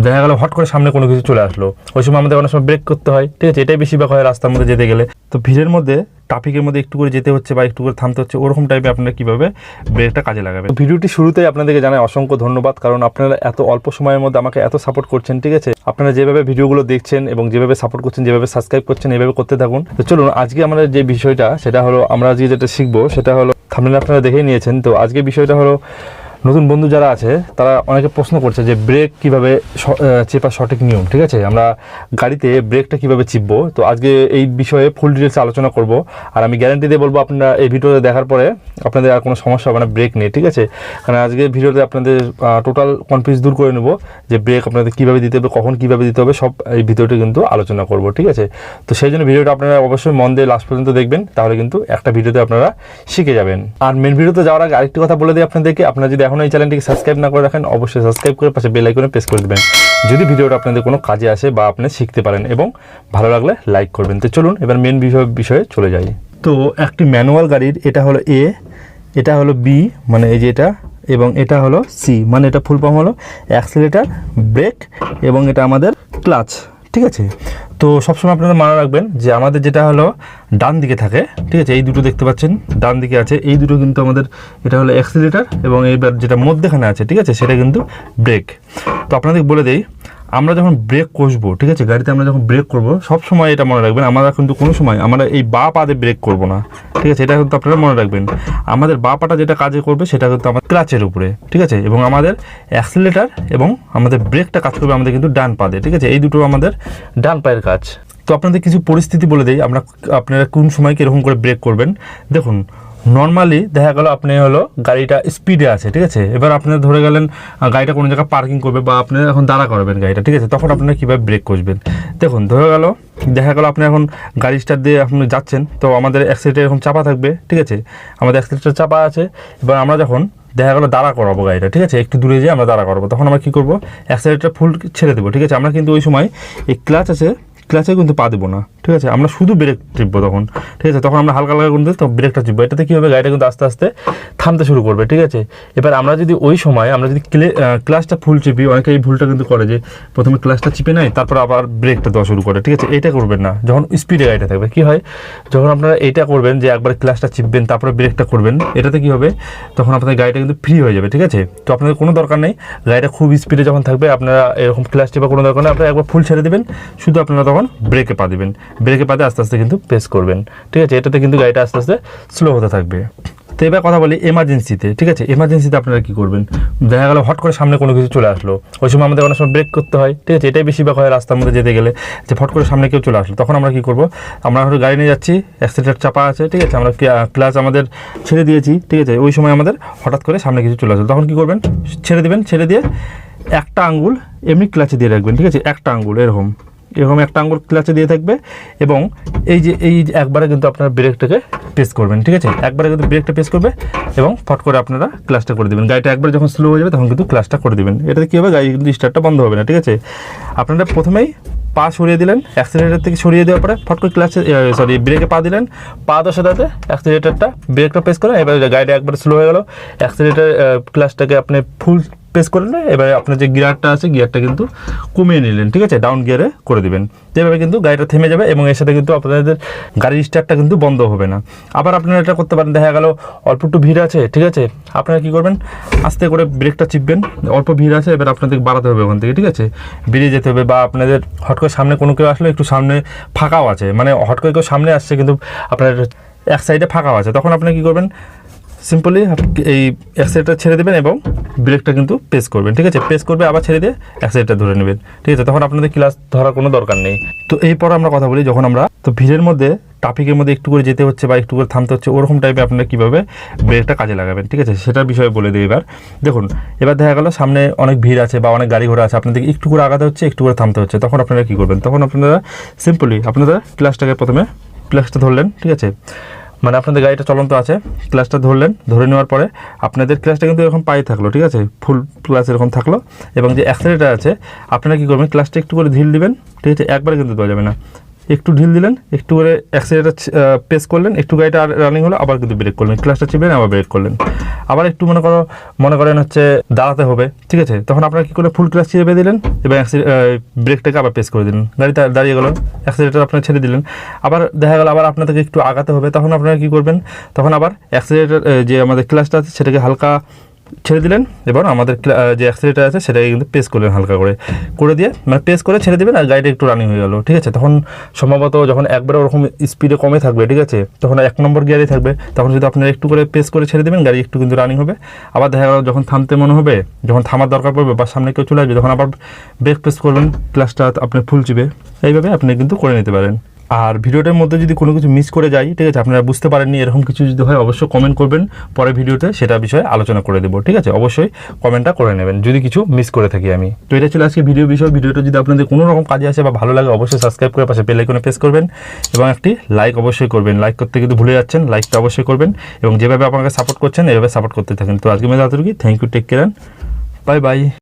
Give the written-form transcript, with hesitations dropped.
দেখা গেল হট করে সামনে কোনো কিছু চলে আসলো, ওই সময় আমাদের অনেক সময় ব্রেক করতে হয়, ঠিক আছে। এটাই বেশিরভাগ হয় রাস্তার মধ্যে যেতে গেলে। তো ভিড়ের মধ্যে ট্রাফিকের মধ্যে একটু করে যেতে হচ্ছে বা একটু করে থামতে হচ্ছে, ওরকম টাইপে আপনারা কীভাবে ব্রেকটা কাজে লাগাবেন। ভিডিওটি শুরুতেই আপনাদেরকে জানাই অসংখ্য ধন্যবাদ, কারণ আপনারা এত অল্প সময়ের মধ্যে আমাকে এত সাপোর্ট করছেন, ঠিক আছে। আপনারা যেভাবে ভিডিওগুলো দেখছেন এবং যেভাবে সাপোর্ট করছেন, যেভাবে সাবস্ক্রাইব করছেন, এইভাবে করতে থাকুন। তো চলুন, আজকে আমাদের যে বিষয়টা সেটা হলো, আমরা আজকে যেটা শিখবো সেটা হলো, থাম্বনেলে আপনারা দেখেই নিয়েছেন। তো আজকে বিষয়টা হলো, নতুন বন্ধু যারা আছে তারা অনেকে প্রশ্ন করছে যে ব্রেক কীভাবে চেপার সঠিক নিয়ম, ঠিক আছে। আমরা গাড়িতে ব্রেকটা কীভাবে চিপবো, তো আজকে এই বিষয়ে ফুল ডিটেলসে আলোচনা করব। আর আমি গ্যারান্টি দিয়ে বলবো, আপনারা এই ভিডিওটা দেখার পরে আপনাদের আর কোনো সমস্যা হবে না ব্রেক নিয়ে, ঠিক আছে। কারণ আজকে ভিডিওতে আপনাদের টোটাল কনফিউজ দূর করে নেব যে ব্রেক আপনাদের কীভাবে দিতে হবে, কখন কীভাবে দিতে হবে, সব এই ভিডিওটি কিন্তু আলোচনা করব, ঠিক আছে। তো সেই জন্য ভিডিওটা আপনারা অবশ্যই মন দিয়ে লাস্ট পর্যন্ত দেখবেন, তাহলে কিন্তু একটা ভিডিওতে আপনারা শিখে যাবেন। আর মেন ভিডিওতে যাওয়ার আগে আরেকটি কথা বলে দিই আপনাদেরকে, আপনারা যদি এখন এই চ্যানেলটিকে সাবস্ক্রাইব না করে রাখেন, অবশ্যই সাবস্ক্রাইব করে পাশে বেল আইকনে প্রেস করে দেবেন, যদি ভিডিওটা আপনাদের কোনো কাজে আসে বা আপনি শিখতে পারেন, এবং ভালো লাগলে লাইক করবেন। তো চলুন এবার মেন বিষয়ে চলে যাই। তো একটি ম্যানুয়াল গাড়ির এটা হলো এ, এটা হলো বি, মানে এই যে এটা, এবং এটা হলো সি, মানে এটা ফুল ফর্ম হলো অ্যাক্সিলারেটর, ব্রেক, এবং এটা আমাদের ক্লাচ, ঠিক আছে। তো সবসময় আপনারা মনে রাখবেন যে আমাদের যেটা হলো ডান দিকে থাকে, ঠিক আছে, এই দুটো দেখতে পাচ্ছেন ডান দিকে আছে, এই দুটো কিন্তু আমাদের, এটা হলো অ্যাক্সিলারেটর, এবং এইবার যেটা মধ্যখানে আছে, ঠিক আছে, সেটা কিন্তু ব্রেক। তো আপনাদের বলে দেই, আমরা যখন ব্রেক কষবো, ঠিক আছে, গাড়িতে আমরা যখন ব্রেক করবো, সব সময় এটা মনে রাখবেন, আমরা কিন্তু কোনো সময় আমরা এই বা পাতে ব্রেক করবো না, ঠিক আছে। এটা কিন্তু আপনারা মনে রাখবেন, আমাদের বা পাটা যেটা কাজে করবে সেটা কিন্তু আমাদের ক্লাচের উপরে, ঠিক আছে, এবং আমাদের অ্যাক্সিলারেটর এবং আমাদের ব্রেকটা কাজ করবে আমাদের কিন্তু ডান পাতে, ঠিক আছে। এই দুটো আমাদের ডান পায়ের কাজ। তো আপনাদের কিছু পরিস্থিতি বলে দেই, আপনারা কোন সময় কীরকম করে ব্রেক করবেন। দেখুন, নর্মালি দেখা গেল আপনি হলো গাড়িটা স্পিডে আছে, ঠিক আছে, এবার আপনারা ধরে গেলেন গাড়িটা কোনো জায়গায় পার্কিং করবে বা আপনি এখন দাঁড়া করবেন গাড়িটা, ঠিক আছে, তখন আপনারা কীভাবে ব্রেক করবেন। দেখুন, দেখা গেল আপনি এখন গাড়ি স্টার্ট দিয়ে আপনি যাচ্ছেন, তো আমাদের অ্যাক্সিলারেটর এরকম চাপা থাকবে, ঠিক আছে, আমাদের অ্যাক্সিলারেটর চাপা আছে। এবার আমরা যখন দেখা গেলো দাঁড়া করাবো গাড়িটা, ঠিক আছে, একটু দূরে যেয়ে আমরা দাঁড়া করাবো, তখন আমরা কী করবো, অ্যাক্সিলারেটর ফুল ছেড়ে দেবো, ঠিক আছে। আমরা কিন্তু ওই সময় এই ক্লাচ আছে, ক্লাচে কিন্তু পা দেবো না, ঠিক আছে, আমরা শুধু ব্রেক টিপবো তখন, ঠিক আছে। তখন আমরা হালকা হালকা কিন্তু ব্রেকটা টিপবো, এটাতে কী হবে, গাড়িটা কিন্তু আস্তে আস্তে থামতে শুরু করবে, ঠিক আছে। এবার আমরা যদি ওই সময় আমরা যদি ক্লাচটা ফুল চিপি, অনেকে এই ভুলটা কিন্তু করে যে প্রথমে ক্লাচটা চিপে নেয়, তারপর আবার ব্রেকটা দেওয়া শুরু করে, ঠিক আছে। এইটা করবেন না, যখন স্পিডে গাড়িটা থাকবে। কী হয়, যখন আপনারা এইটা করবেন যে একবার ক্লাচটা চিপবেন তারপরে ব্রেকটা করবেন, এটাতে কী হবে, তখন আপনাদের গাড়িটা কিন্তু ফ্রি হয়ে যাবে, ঠিক আছে। তো আপনাদের কোনো দরকার নেই, গাড়িটা খুব স্পিডে যখন থাকবে আপনারা এরকম ক্লাচ টিপা কোনো দরকার নেই, আপনারা একবার ফুল ছেড়ে দেবেন, শুধু আপনারা তখন ব্রেকে পা দেবেন, ব্রেকে পাতে আস্তে আস্তে কিন্তু প্রেস করবেন, ঠিক আছে। এটাতে কিন্তু গাড়িটা আস্তে আস্তে স্লো হতে থাকবে। তো এবার কথা বলি এমার্জেন্সিতে, ঠিক আছে। এমার্জেন্সিতে আপনারা কী করবেন, দেখা গেল হট করে সামনে কোনো কিছু চলে আসলো, ওই সময় আমাদের অনেক সময় ব্রেক করতে হয়, ঠিক আছে। এটাই বেশিরভাগ হয় রাস্তার মধ্যে যেতে গেলে, যে হট করে সামনে কেউ চলে আসলো, তখন আমরা কী করবো, আমরা হয়তো গাড়ি নিয়ে যাচ্ছি, অ্যাক্সিলারেটর চাপা আছে, ঠিক আছে, আমরা ক্লাচ আমাদের ছেড়ে দিয়েছি, ঠিক আছে, ওই সময় আমাদের হঠাৎ করে সামনে কিছু চলে আসলো, তখন কী করবেন, ছেড়ে দেবেন, ছেড়ে দিয়ে একটা আঙ্গুল এমনি ক্লাচে দিয়ে রাখবেন, ঠিক আছে, একটা আঙ্গুল এরকম একটা আঙ্গুল ক্লাচে দিয়ে থাকবে, এবং এই একবারে কিন্তু আপনারা ব্রেকটাকে প্রেস করবেন, ঠিক আছে, একবারে কিন্তু ব্রেকটা প্রেস করবে এবং ফট করে আপনারা ক্লাচটা করে দেবেন। গাড়িটা একবার যখন স্লো হয়ে যাবে তখন কিন্তু ক্লাচটা করে দেবেন, এটাতে কী হবে, গাড়ি কিন্তু স্টার্টটা বন্ধ হবে না, ঠিক আছে। আপনারা প্রথমেই পা সরিয়ে দিলেন, অ্যাক্সিলারেটর থেকে সরিয়ে দেওয়ার পরে ফট করে ব্রেকে পা দিলেন, পা দেওয়ার সাথে অ্যাক্সিলারেটরটা ব্রেকটা প্রেস করেন, এবার গাড়িটা একবার স্লো হয়ে গেল, অ্যাক্সিলারেটর ক্লাচটাকে আপনি ফুল প্রেস করে নেন, এবারে আপনার যে গিয়ারটা আছে গিয়ারটা কিন্তু কমিয়ে নিলেন, ঠিক আছে, ডাউন গিয়ারে করে দেবেন, যেভাবে কিন্তু গাড়িটা থেমে যাবে, এবং এর সাথে কিন্তু আপনাদের গাড়ির স্টার্টটা কিন্তু বন্ধ হবে না। আবার আপনারা এটা করতে পারেন, দেখা গেল অল্প একটু ভিড় আছে, ঠিক আছে, আপনারা কী করবেন, আস্তে করে ব্রেকটা চিপবেন, অল্প ভিড় আছে, এবার আপনাদের বাড়াতে হবে ওখান থেকে, ঠিক আছে, বেরিয়ে যেতে হবে, বা আপনাদের হট করে সামনে কোনো কেউ আসলে একটু সামনে ফাঁকাও আছে, মানে হট করে কেউ সামনে আসছে কিন্তু আপনার এক সাইডে ফাঁকাও আছে, তখন আপনারা কী করবেন, সিম্পলি এই অ্যাক্সিলারেটর ছেড়ে দেবেন এবং ব্রেকটা কিন্তু প্রেস করবেন, ঠিক আছে, প্রেস করবে আবার ছেড়ে দিয়ে অ্যাক্সিলারেটর ধরে নেবেন, ঠিক আছে, তখন আপনাদের ক্লাচ ধরার কোনো দরকার নেই। তো এরপর আমরা কথা বলি, যখন আমরা তো ভিড়ের মধ্যে ট্রাফিকের মধ্যে একটু করে যেতে হচ্ছে বা একটু করে থামতে হচ্ছে, ওরকম টাইপে আপনারা কীভাবে ব্রেকটা কাজে লাগাবেন, ঠিক আছে, সেটার বিষয়ে বলে দিই। এবার দেখুন, এবার দেখা গেল সামনে অনেক ভিড় আছে বা অনেক গাড়ি ঘোড়া আছে, আপনাদের একটু করে আগাতে হচ্ছে, একটু করে থামতে হচ্ছে, তখন আপনারা কী করবেন, তখন আপনারা সিম্পলি আপনারা ক্লাচটাকে প্রথমে ক্লাচটা ধরলেন, ঠিক আছে, মানে আপনাদের গাড়িটা চলন্ত আছে, ক্লাচটা ধরলেন, ধরে নেওয়ার পরে আপনাদের ক্লাচটা কিন্তু এরকম পায়ে থাকলো, ঠিক আছে, ফুল ক্লাচ এরকম থাকলো, এবং যে অ্যাক্সিলারেটর আছে আপনারা কী করবেন, ক্লাচটা একটু করে ঢিল দিবেন, ঠিক আছে, একবারে কিন্তু দেওয়া যাবে না, একটু ঢিল দিলেন, একটু করে অ্যাক্সিলারেটর প্রেস করলেন, একটু গাড়িটা রানিং হলো, আবার কিন্তু ব্রেক করলেন, ক্লাসটা চিপলেন, আবার ব্রেক করলেন। আবার একটু মনে করেন হচ্ছে দাঁড়াতে হবে, ঠিক আছে, তখন আপনারা কী করে ফুল ক্লাস চেপে দিলেন এবং ব্রেকটাকে আবার প্রেস করে দিলেন, গাড়িটা দাঁড়িয়ে গেল, অ্যাক্সিলারেটর আপনারা ছেড়ে দিলেন। আবার দেখা গেল আবার আপনাদেরকে একটু আগাতে হবে, তখন আপনারা কী করবেন, তখন আবার অ্যাক্সিলারেটর যে আমাদের ক্লাসটা আছে সেটাকে হালকা ছেড়ে দিলেন এবং আমাদের যে অ্যাক্সিলারেটর আছে সেটাকে কিন্তু প্রেস করলেন হালকা করে দিয়ে, মানে প্রেস করে ছেড়ে দেবেন আর গাড়িটা একটু রানিং হয়ে গেল, ঠিক আছে। তখন সম্ভবত যখন একবারে ওরকম স্পিডে কমে থাকবে, ঠিক আছে, তখন 1 নম্বর গিয়ারে থাকবে, তখন যদি আপনারা একটু করে প্রেস করে ছেড়ে দেবেন গাড়ি একটু কিন্তু রানিং হবে। আবার দেখা গেল যখন থামতে মনে হবে, যখন থামার দরকার পড়বে বা সামনে কেউ চলে আসবে, তখন আবার ব্রেক প্রেস করবেন, ক্লাসটা আপনি ফুল চিপে, এইভাবে আপনি কিন্তু করে নিতে পারেন। আর ভিডিওটার মধ্যে যদি কোনো কিছু মিস করে যাই, ঠিক আছে, আপনারা বুঝতে পারেননি এরকম কিছু যদি হয় অবশ্যই কমেন্ট করবেন, পরে ভিডিওতে সেটা বিষয়ে আলোচনা করে দেবো, ঠিক আছে, অবশ্যই কমেন্টটা করে নেবেন যদি কিছু মিস করে থাকি আমি। তো এটা ছিল আজকে ভিডিওটা যদি আপনাদের কোনো রকম কাজে আসে বা ভালো লাগে অবশ্যই সাবস্ক্রাইব করে পাশে বেল আইকনে প্রেস করবেন এবং একটি লাইক অবশ্যই করবেন, লাইক করতে কিন্তু ভুলে যাচ্ছেন, লাইকটা অবশ্যই করবেন এবং যেভাবে আপনাকে সাপোর্ট করছেন এভাবে সাপোর্ট করতে থাকেন। তো আজকে মেয়ে এতটুকুই, thank you, take care, bye by.